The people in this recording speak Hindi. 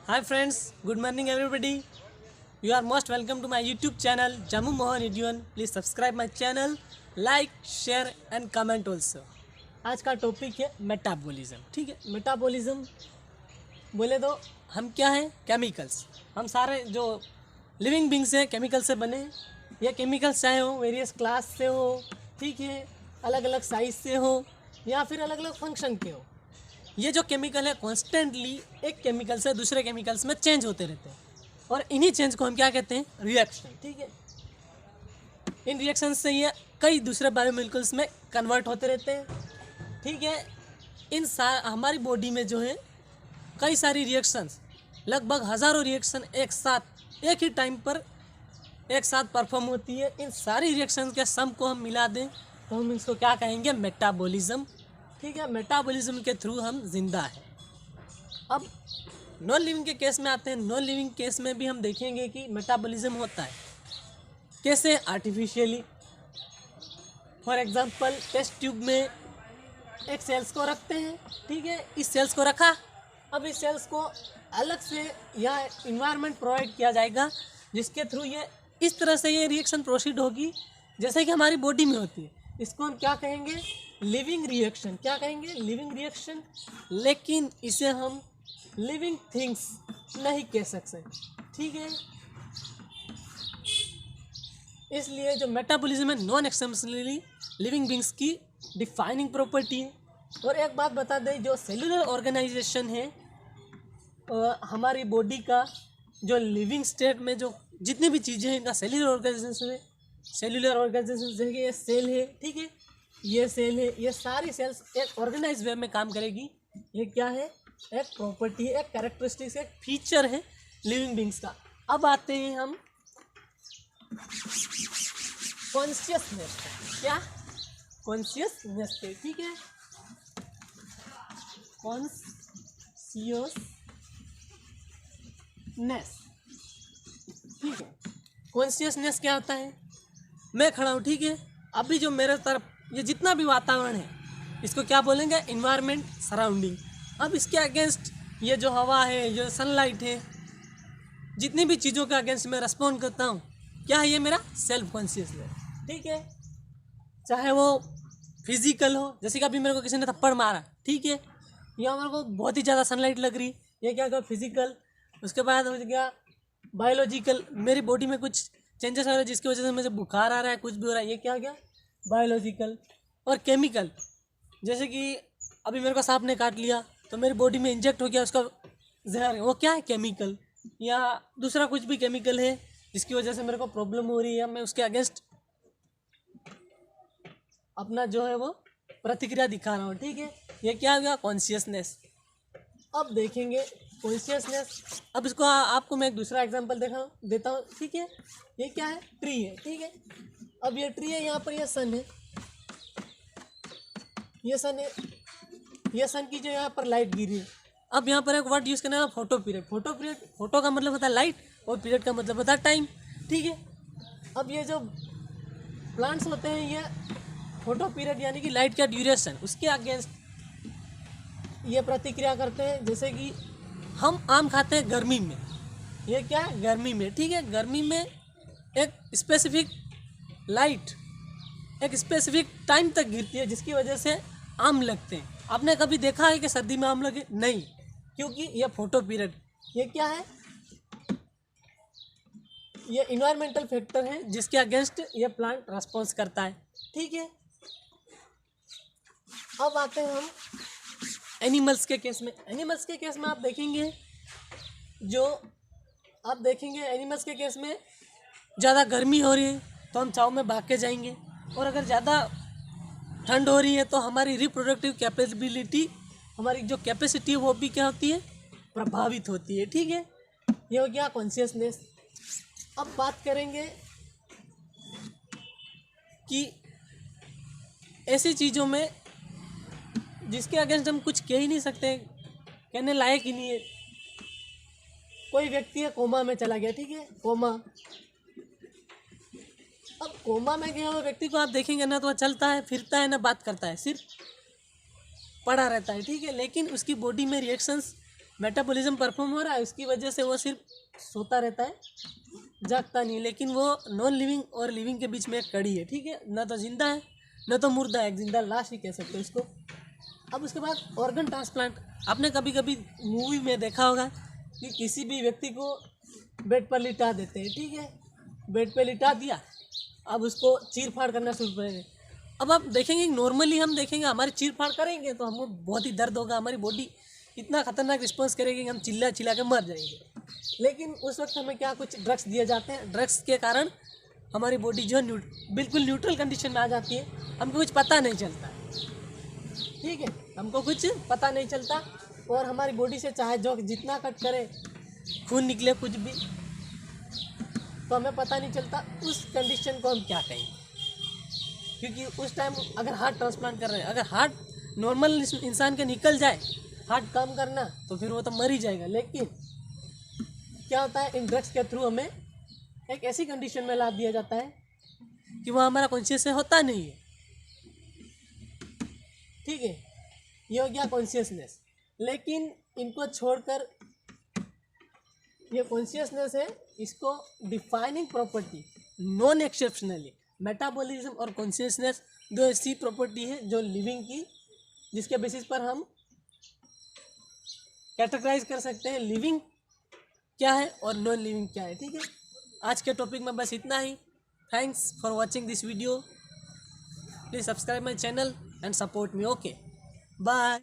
Hi friends, good morning everybody. You are most welcome to my YouTube channel Jamu Mohan Idion. Please subscribe my channel, like, share and comment also. आज का टॉपिक है मेटाबॉलिज्म। ठीक है, मेटाबॉलिज्म बोले तो हम क्या हैं? केमिकल्स। हम सारे जो लिविंग बींग्स हैं केमिकल से बने। ये केमिकल्स चाहे हो वेरियस क्लास से हो, ठीक है, अलग अलग साइज से हो या फिर अलग अलग फंक्शन के हो। ये जो केमिकल है कॉन्स्टेंटली एक केमिकल से दूसरे केमिकल्स में चेंज होते रहते हैं और इन्हीं चेंज को हम क्या कहते हैं? रिएक्शन। ठीक है, इन रिएक्शन से ये कई दूसरे बायोमोलिक्यूल्स में कन्वर्ट होते रहते हैं। ठीक है, हमारी बॉडी में जो है कई सारी रिएक्शंस, लगभग हज़ारों रिएक्शन एक साथ एक ही टाइम पर एक साथ परफॉर्म होती है। इन सारी रिएक्शन के सम को हम मिला दें तो हम इसको क्या कहेंगे? मेटाबॉलिज्म। ठीक है, मेटाबॉलिज्म के थ्रू हम जिंदा हैं। अब नॉन लिविंग के केस में आते हैं। नॉन लिविंग केस में भी हम देखेंगे कि मेटाबॉलिज्म होता है कैसे? Artificially. For example test tube में एक सेल्स को रखते हैं। ठीक है, इस सेल्स को रखा, अब इस सेल्स को अलग से या इन्वायरमेंट प्रोवाइड किया जाएगा जिसके थ्रू ये इस तरह से ये रिएक्शन प्रोसीड होगी जैसे कि हमारी बॉडी में होती है। इसको हम क्या कहेंगे? Living reaction. क्या कहेंगे? Living reaction. लेकिन इसे हम लिविंग थिंग्स नहीं कह सकते। ठीक है, इसलिए जो मेटाबॉलिज्म है नॉन एक्सटेंसिवली लिविंग बींग्स की डिफाइनिंग प्रॉपर्टी है। और एक बात बता दें, जो सेलुलर ऑर्गेनाइजेशन है हमारी बॉडी का, जो लिविंग स्टेट में जो जितनी भी चीज़ें हैं इनका सेलुलर ऑर्गेनाइजेशन है। सेलुलर ऑर्गेनाइजेशन जैसे कि ये सेल है, ठीक है, ये सेल है, ये सारी सेल्स एक ऑर्गेनाइज वे में काम करेगी। ये क्या है? एक प्रॉपर्टी है, एक कैरेक्टरिस्टिक्स, एक फीचर है लिविंग बींग्स का। अब आते हैं हम कॉन्शियसनेस पे। क्या? कॉन्शियसनेस पे। ठीक है, कॉन्शियसनेस। ठीक है, कॉन्शियसनेस क्या होता है? मैं खड़ा हूँ, ठीक है, अभी जो मेरे तरफ ये जितना भी वातावरण है इसको क्या बोलेंगे? Environment, surrounding. अब इसके अगेंस्ट ये जो हवा है, जो सनलाइट है, जितनी भी चीज़ों के अगेंस्ट मैं रेस्पॉन्ड करता हूँ, क्या है? ये मेरा सेल्फ कॉन्शियसनेस। ठीक है, चाहे वो फिजिकल हो, जैसे कि अभी मेरे को किसी ने थप्पड़ मारा, ठीक है, या मेरे को बहुत ही ज़्यादा सनलाइट लग रही, ये क्या क्या फिजिकल। उसके बाद हो गया बायोलॉजिकल, मेरी बॉडी में कुछ चेंजेस आ रहे हैं जिसकी वजह से मुझे बुखार आ रहा है, कुछ भी हो रहा है, ये क्या गया? बायोलॉजिकल। और केमिकल, जैसे कि अभी मेरे को सांप ने काट लिया तो मेरी बॉडी में इंजेक्ट हो गया उसका जहर, वो क्या है? केमिकल। या दूसरा कुछ भी केमिकल है जिसकी वजह से मेरे को प्रॉब्लम हो रही है या मैं उसके अगेंस्ट अपना जो है वो प्रतिक्रिया दिखा रहा हूँ। ठीक है, ये क्या हो गया? कॉन्शियसनेस। अब देखेंगे कॉन्शियसनेस। अब इसको आपको मैं एक दूसरा एग्जांपल देता हूँ। ठीक है, ये क्या है? ट्री है। ठीक है, अब ये ट्री है, यहाँ पर ये सन है, ये सन है, ये सन की जो यहाँ पर लाइट गिरी है। अब यहाँ पर एक वर्ड यूज़ करना है, photo period. Photo period, photo का मतलब होता है लाइट और पीरियड का मतलब होता है टाइम। ठीक है, अब ये जो प्लांट्स होते हैं ये फोटो पीरियड यानी कि लाइट का ड्यूरेशन, उसके अगेंस्ट ये प्रतिक्रिया करते हैं। जैसे कि हम आम खाते हैं गर्मी में, ये क्या है? गर्मी में। ठीक है, गर्मी में एक स्पेसिफिक लाइट एक स्पेसिफिक टाइम तक गिरती है जिसकी वजह से आम लगते हैं। आपने कभी देखा है कि सर्दी में आम लगे? नहीं, क्योंकि ये फोटो पीरियड, ये क्या है? ये इन्वायरमेंटल फैक्टर है जिसके अगेंस्ट ये प्लांट रेस्पॉन्स करता है। ठीक है, अब आते हैं हम एनिमल्स के केस में। एनिमल्स के केस में आप देखेंगे एनिमल्स के केस में ज़्यादा गर्मी हो रही है तो हम चाव में भाग के जाएंगे, और अगर ज़्यादा ठंड हो रही है तो हमारी रिप्रोडक्टिव कैपेबिलिटी, हमारी जो कैपेसिटी है वो भी क्या होती है? प्रभावित होती है। ठीक है, ये हो गया कॉन्शियसनेस। अब बात करेंगे कि ऐसी चीज़ों में जिसके अगेंस्ट हम कुछ कह ही नहीं सकते, कहने लायक ही नहीं है। कोई व्यक्ति है कोमा में चला गया, ठीक है, कोमा। अब कोमा में गया हुआ व्यक्ति को आप देखेंगे ना तो वह चलता है, फिरता है, ना बात करता है, सिर्फ पड़ा रहता है। ठीक है, लेकिन उसकी बॉडी में रिएक्शंस मेटाबॉलिज्म परफॉर्म हो रहा है, उसकी वजह से वो सिर्फ सोता रहता है, जागता नहीं। लेकिन वो नॉन लिविंग और लिविंग के बीच में एक कड़ी है, ठीक है, ना तो जिंदा है ना तो मुर्दा है, एक जिंदा लाश ही कह सकते हो इसको। अब उसके बाद ऑर्गन ट्रांसप्लांट। आपने कभी कभी मूवी में देखा होगा कि किसी भी व्यक्ति को बेड पर लिटा देते हैं, ठीक है, बेड पर लिटा दिया, अब उसको चीर फाड़ करना शुरू करेंगे। अब आप देखेंगे नॉर्मली हम देखेंगे हमारी चीर फाड़ करेंगे तो हमको बहुत ही दर्द होगा, हमारी बॉडी इतना खतरनाक रिस्पॉन्स करेगी कि हम चिल्ला चिल्ला के मर जाएंगे। लेकिन उस वक्त हमें क्या कुछ ड्रग्स दिए जाते हैं, ड्रग्स के कारण हमारी बॉडी जो है बिल्कुल न्यूट्रल कंडीशन में आ जाती है, हमको कुछ पता नहीं चलता, ठीक है, हमको कुछ पता नहीं चलता। और हमारी बॉडी से चाहे जो जितना कट करे, खून निकले, कुछ भी, तो हमें पता नहीं चलता। उस कंडीशन को हम क्या कहेंगे, क्योंकि उस टाइम अगर हार्ट ट्रांसप्लांट कर रहे हैं, अगर हार्ट नॉर्मल इंसान के निकल जाए हार्ट काम करना, तो फिर वो तो मर ही जाएगा। लेकिन क्या होता है, इन ड्रग्स के थ्रू हमें एक ऐसी कंडीशन में ला दिया जाता है कि वो हमारा कॉन्शियस होता नहीं है, ठीक है, ये हो गया कॉन्शियसनेस। लेकिन इनको छोड़कर ये कॉन्शियसनेस है, इसको defining property non exceptionally, metabolism और कॉन्शियसनेस दो ऐसी प्रॉपर्टी है जो लिविंग की, जिसके बेसिस पर हम कैटेगराइज कर सकते हैं लिविंग क्या है और नॉन लिविंग क्या है, ठीक है। आज के टॉपिक में बस इतना ही। Thanks for watching this video, please subscribe my channel and support me. Okay, bye.